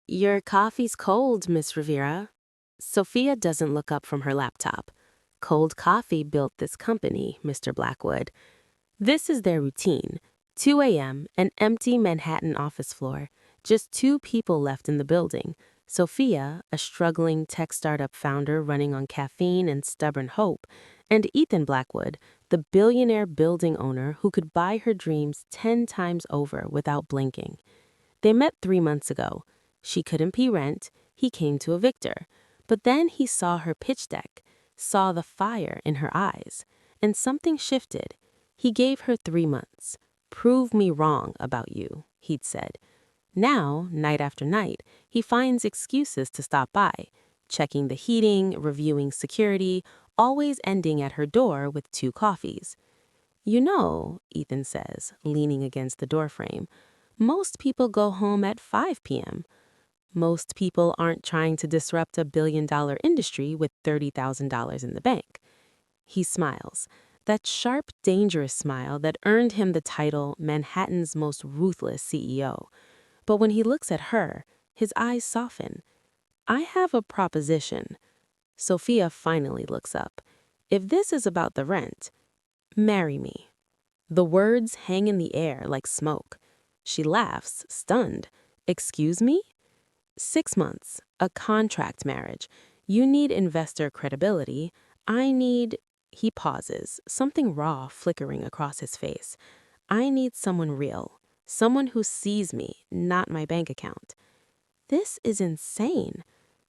Your coffee's cold, Miss Rivera. Sophia doesn't look up from her laptop. Cold coffee built this company, Mr. Blackwood. This is their routine. 2 a.m., an empty Manhattan office floor. Just two people left in the building. Sophia, a struggling tech startup founder running on caffeine and stubborn hope, and Ethan Blackwood, the billionaire building owner who could buy her dreams 10 times over without blinking. They met 3 months ago. She couldn't pay rent. He came to evict her. But then he saw her pitch deck, saw the fire in her eyes, and something shifted. He gave her 3 months. Prove me wrong about you, he'd said. Now, night after night, he finds excuses to stop by, checking the heating, reviewing security, always ending at her door with 2 coffees. You know, Ethan says, leaning against the doorframe, most people go home at 5 p.m. Most people aren't trying to disrupt a billion-dollar industry with $30,000 in the bank. He smiles, that sharp, dangerous smile that earned him the title Manhattan's most ruthless CEO. But when he looks at her, his eyes soften. I have a proposition. Sophia finally looks up. If this is about the rent, marry me. The words hang in the air like smoke. She laughs, stunned. Excuse me? 6 months, a contract marriage. You need investor credibility. I need... He pauses, something raw flickering across his face. I need someone real, someone who sees me, not my bank account. This is insane.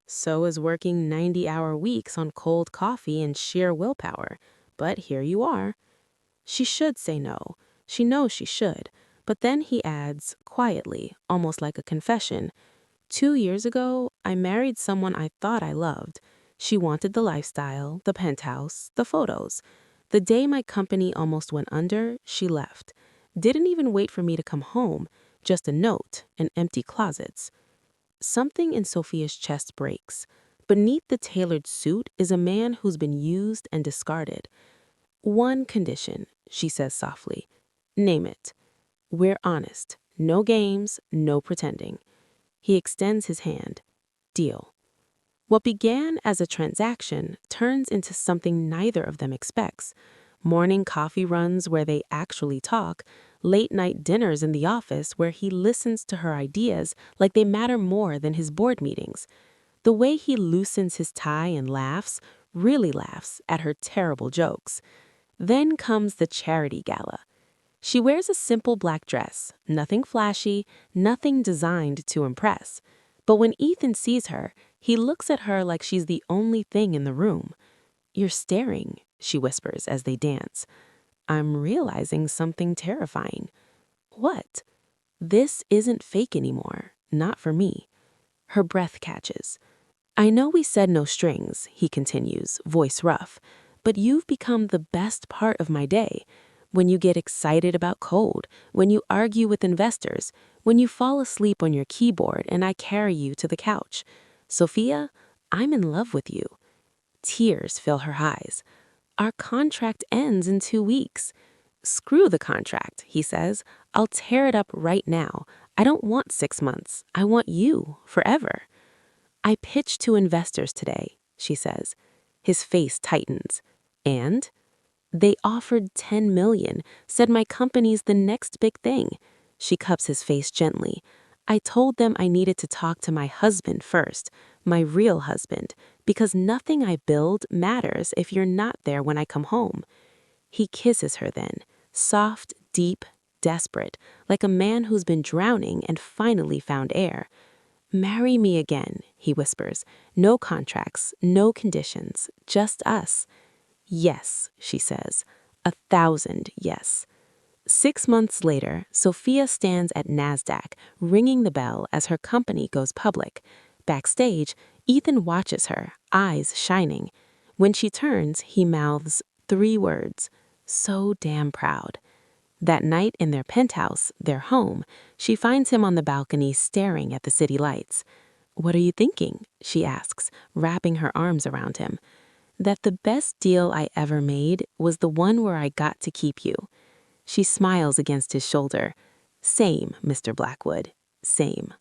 So is working 90-hour weeks on cold coffee and sheer willpower. But here you are. She should say no. She knows she should. But then he adds, quietly, almost like a confession, 2 years ago, I married someone I thought I loved. She wanted the lifestyle, the penthouse, the photos. The day my company almost went under, she left. Didn't even wait for me to come home, just a note and empty closets. Something in Sophia's chest breaks. Beneath the tailored suit is a man who's been used and discarded. One condition, she says softly. Name it. We're honest. No games, no pretending. He extends his hand. Deal. What began as a transaction turns into something neither of them expects. Morning coffee runs where they actually talk, late-night dinners in the office where he listens to her ideas like they matter more than his board meetings. The way he loosens his tie and laughs, really laughs, at her terrible jokes. Then comes the charity gala. She wears a simple black dress, nothing flashy, nothing designed to impress. But when Ethan sees her, he looks at her like she's the only thing in the room. You're staring, she whispers as they dance. I'm realizing something terrifying. What? This isn't fake anymore, not for me. Her breath catches. I know we said no strings, he continues, voice rough, but you've become the best part of my day. When you get excited about code, when you argue with investors, when you fall asleep on your keyboard and I carry you to the couch. Sophia, I'm in love with you. Tears fill her eyes. Our contract ends in 2 weeks. Screw the contract, he says. I'll tear it up right now. I don't want 6 months. I want you forever. I pitched to investors today, she says. His face tightens. And? They offered $10 million, said my company's the next big thing. She cups his face gently. I told them I needed to talk to my husband first, my real husband, because nothing I build matters if you're not there when I come home. He kisses her then, soft, deep, desperate, like a man who's been drowning and finally found air. Marry me again, he whispers. No contracts, no conditions, just us. Yes, she says. 1,000 yes. 6 months later, Sophia stands at NASDAQ, ringing the bell as her company goes public. Backstage, Ethan watches her, eyes shining. When she turns, he mouths 3 words, so damn proud. That night in their penthouse, their home, she finds him on the balcony staring at the city lights. What are you thinking? She asks, wrapping her arms around him. That the best deal I ever made was the one where I got to keep you. She smiles against his shoulder. Same, Mr. Blackwood, same.